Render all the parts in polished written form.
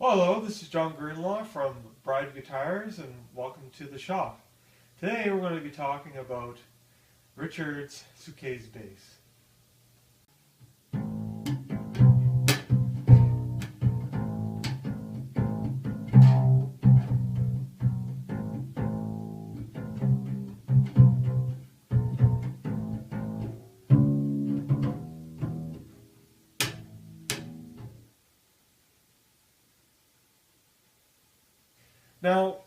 Hello, this is John Greenlaw from Bride Guitars and welcome to the shop. Today we're going to be talking about Richard's Suitcase bass. Now,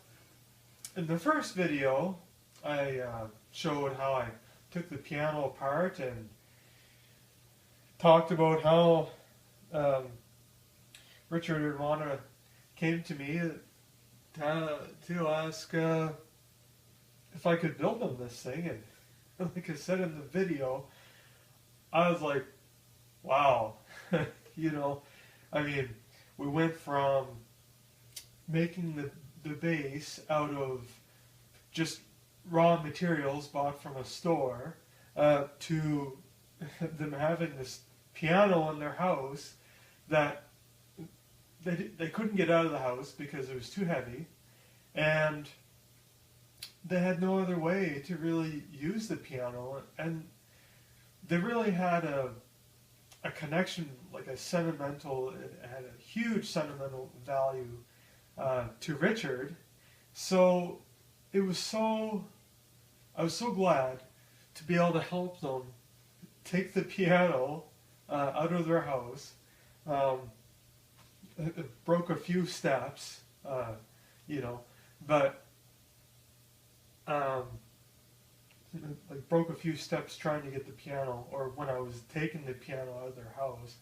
in the first video, I showed how I took the piano apart and talked about how Richard came to me to ask if I could build him this thing. And like I said in the video, I was like, wow, I mean, we went from making the bass out of just raw materials bought from a store to them having this piano in their house that they couldn't get out of the house because it was too heavy, and they had no other way to really use the piano, and they really had a connection, like it had a huge sentimental value to Richard. So I was so glad to be able to help them take the piano out of their house. It broke a few steps, but like broke a few steps trying to get the piano, or when I was taking the piano out of their house.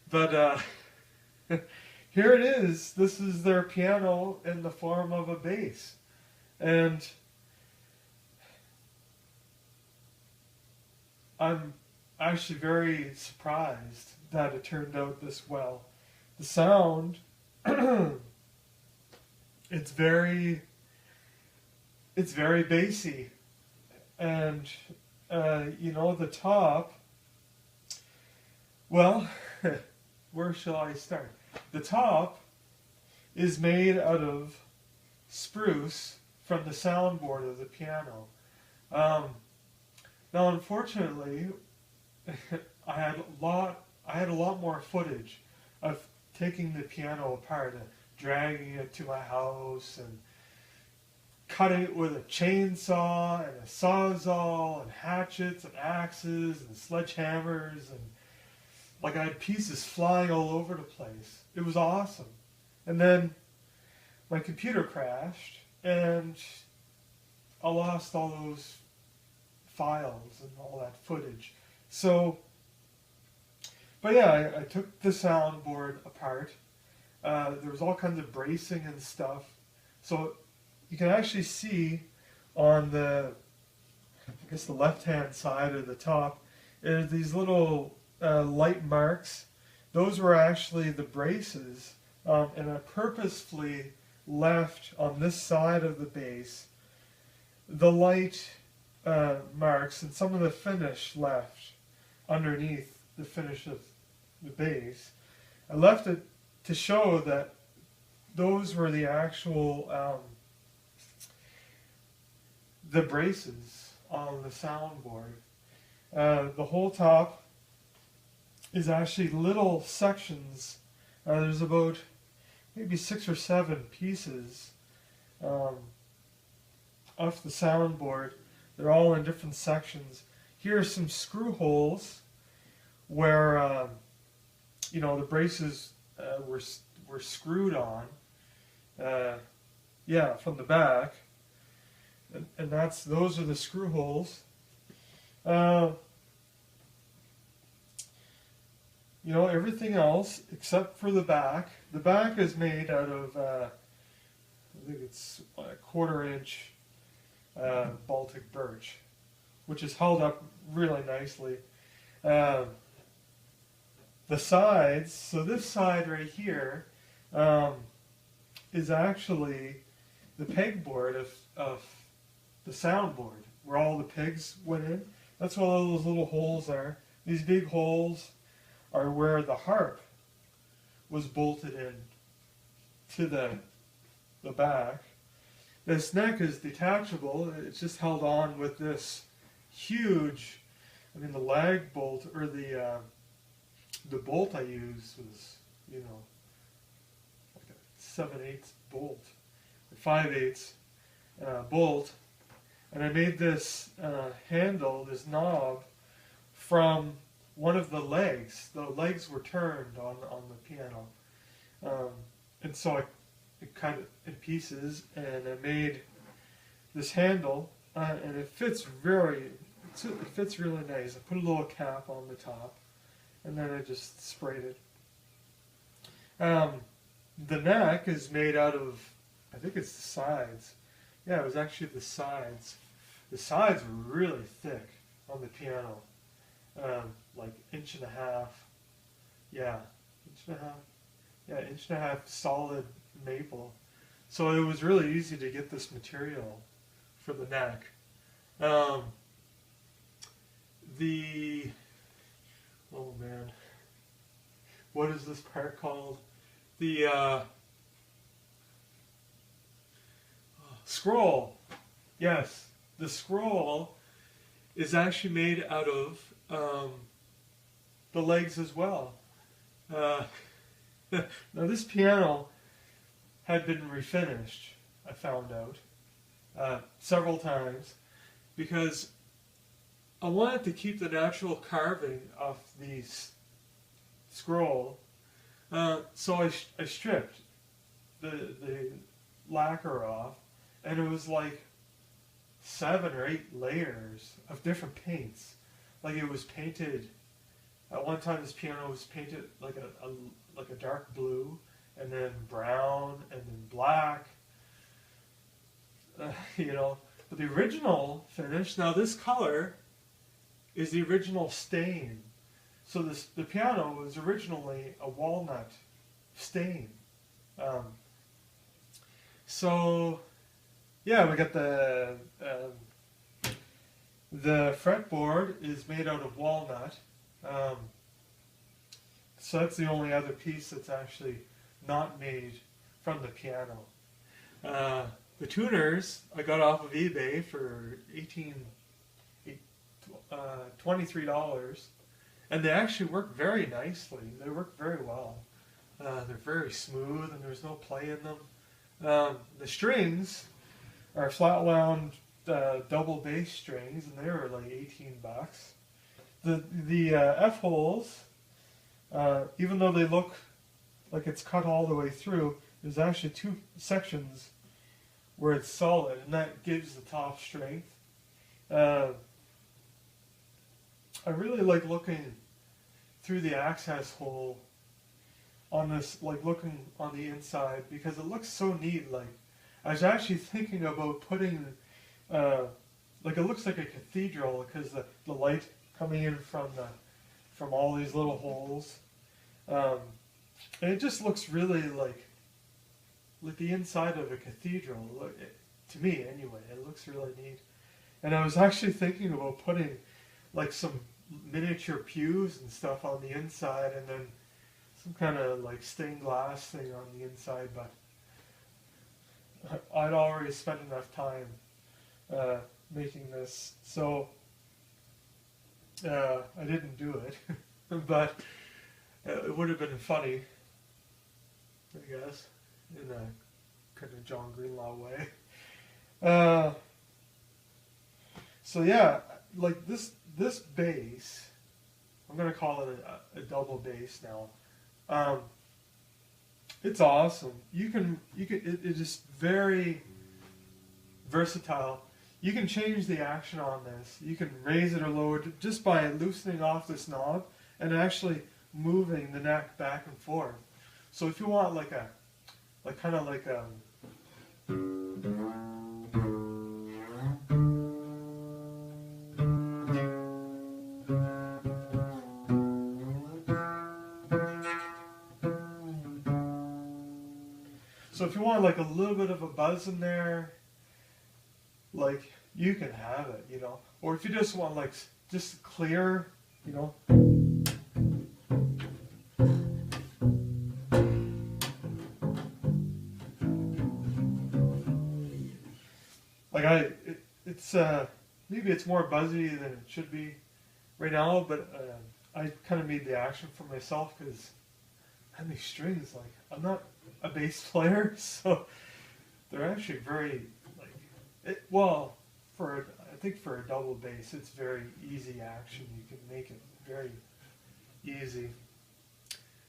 But here it is. This is their piano in the form of a bass. And I'm actually very surprised that it turned out this well. The sound, it's very bassy. And, the top, well, where shall I start? The top is made out of spruce from the soundboard of the piano. Now, unfortunately, I had a lot more footage of taking the piano apart and dragging it to my house and cutting it with a chainsaw and a sawzall and hatchets and axes and sledgehammers, and like I had pieces flying all over the place. It was awesome. And then my computer crashed and I lost all those files and all that footage. So, but yeah, I took the soundboard apart. There was all kinds of bracing and stuff. So you can actually see on the left-hand side of the top, is these little light marks. Those were actually the braces, and I purposefully left on this side of the bass the light marks and some of the finish left underneath the finish of the bass. I left it to show that those were the actual the braces on the soundboard. The whole top is actually little sections. There's about maybe 6 or 7 pieces of the soundboard. They're all in different sections. Here are some screw holes where the braces were screwed on. From the back, and those are the screw holes. Everything else except for the back. The back is made out of, I think it's a 1/4-inch Baltic birch, which is held up really nicely. The sides, so this side right here is actually the pegboard of the soundboard, where all the pegs went in. That's what all those little holes are. These big holes are where the harp was bolted in to the back. This neck is detachable. It's just held on with this huge, I mean the lag bolt, or the bolt I used was, you know, like a 7/8 bolt, or 5/8 bolt. And I made this handle, this knob, from one of the legs. The legs were turned on the piano. And so I cut it in pieces, and I made this handle, and it fits really nice. I put a little cap on the top, and then I just sprayed it. The neck is made out of, I think it's the sides. Yeah, it was actually the sides. The sides were really thick on the piano, like 1.5 inches. Yeah, 1.5 inches. Yeah, 1.5 inches solid maple. So it was really easy to get this material for the neck. Oh man, what is this part called? The scroll. Yes, the scroll is actually made out of the legs as well. Now this piano had been refinished, I found out, several times, because I wanted to keep the natural carving of the scroll. So I stripped the lacquer off, and it was like 7 or 8 layers of different paints. Like it was painted, at one time this piano was painted like a dark blue, and then brown, and then black. You know, but the original finish, now this color is the original stain. So the piano was originally a walnut stain. So yeah, we got the fretboard is made out of walnut. So that's the only other piece that's actually not made from the piano. The tuners I got off of eBay for $23, and they actually work very nicely. They work very well. They're very smooth, and there's no play in them. The strings are flat wound double bass strings, and they were like $18. The F holes, even though they look like it's cut all the way through, there's actually 2 sections where it's solid, and that gives the top strength. I really like looking through the access hole on this, like looking on the inside, because it looks so neat. Like I was actually thinking about putting, like it looks like a cathedral, because the light coming in from all these little holes, and it just looks really like the inside of a cathedral. To me, anyway, it looks really neat. And I was actually thinking about putting like some miniature pews and stuff on the inside, and then some kind of like stained glass thing on the inside, but I'd already spent enough time making this, so I didn't do it. But it would have been funny, I guess, in a kind of John Greenlaw way. So yeah, like this bass, I'm gonna call it a double bass now. It's awesome. It is very versatile. You can change the action on this. You can raise it or lower it just by loosening off this knob and actually moving the neck back and forth. So if you want like kind of like a So if you want like a little bit of a buzz in there, like you can have it, you know. Or if you just want like just clear, you know. it's maybe it's more buzzy than it should be right now, but I kind of made the action for myself because and these strings, like, I'm not a bass player, so they're actually very, like, I think for a double bass, it's very easy action. You can make it very easy.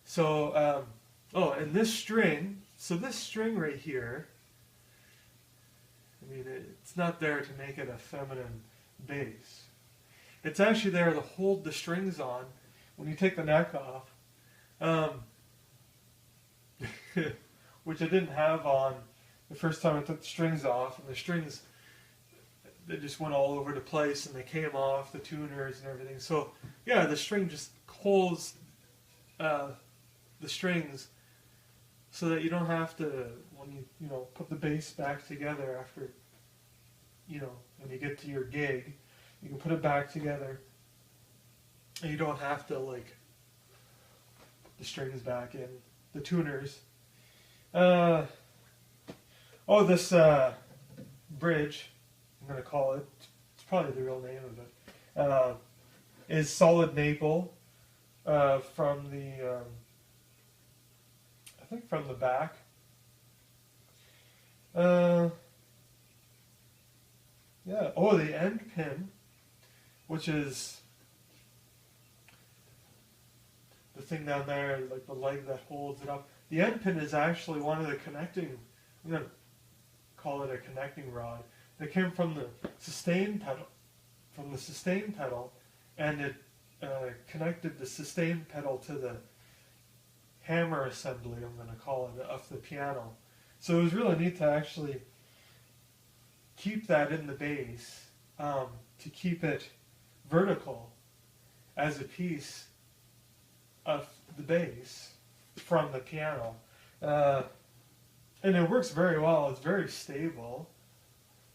So, and this string, this string right here, I mean, it's not there to make it a feminine bass. It's actually there to hold the strings on when you take the neck off. Which I didn't have on the first time I took the strings off, and the strings, they just went all over the place and they came off the tuners and everything. So yeah, the string just holds the strings so that you don't have to, when you put the bass back together after, when you get to your gig, you can put it back together and you don't have to, like, put the strings back in, the tuners. This bridge, I'm going to call it, it's probably the real name of it, is solid maple from the, I think from the back. The end pin, which is the thing down there, like the leg that holds it up. The end pin is actually one of the connecting, I'm going to call it a connecting rod, that came from the sustain pedal, and it connected the sustain pedal to the hammer assembly, I'm going to call it, of the piano. So it was really neat to actually keep that in the bass, to keep it vertical as a piece of the bass from the piano. And it works very well. It's very stable.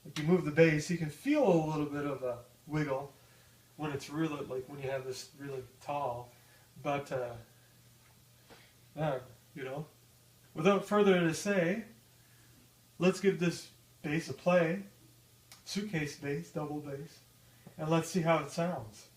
If you move the bass, you can feel a little bit of a wiggle when it's really, like when you have this really tall. But, without further to say, let's give this bass a play. Suitcase bass, double bass, and let's see how it sounds.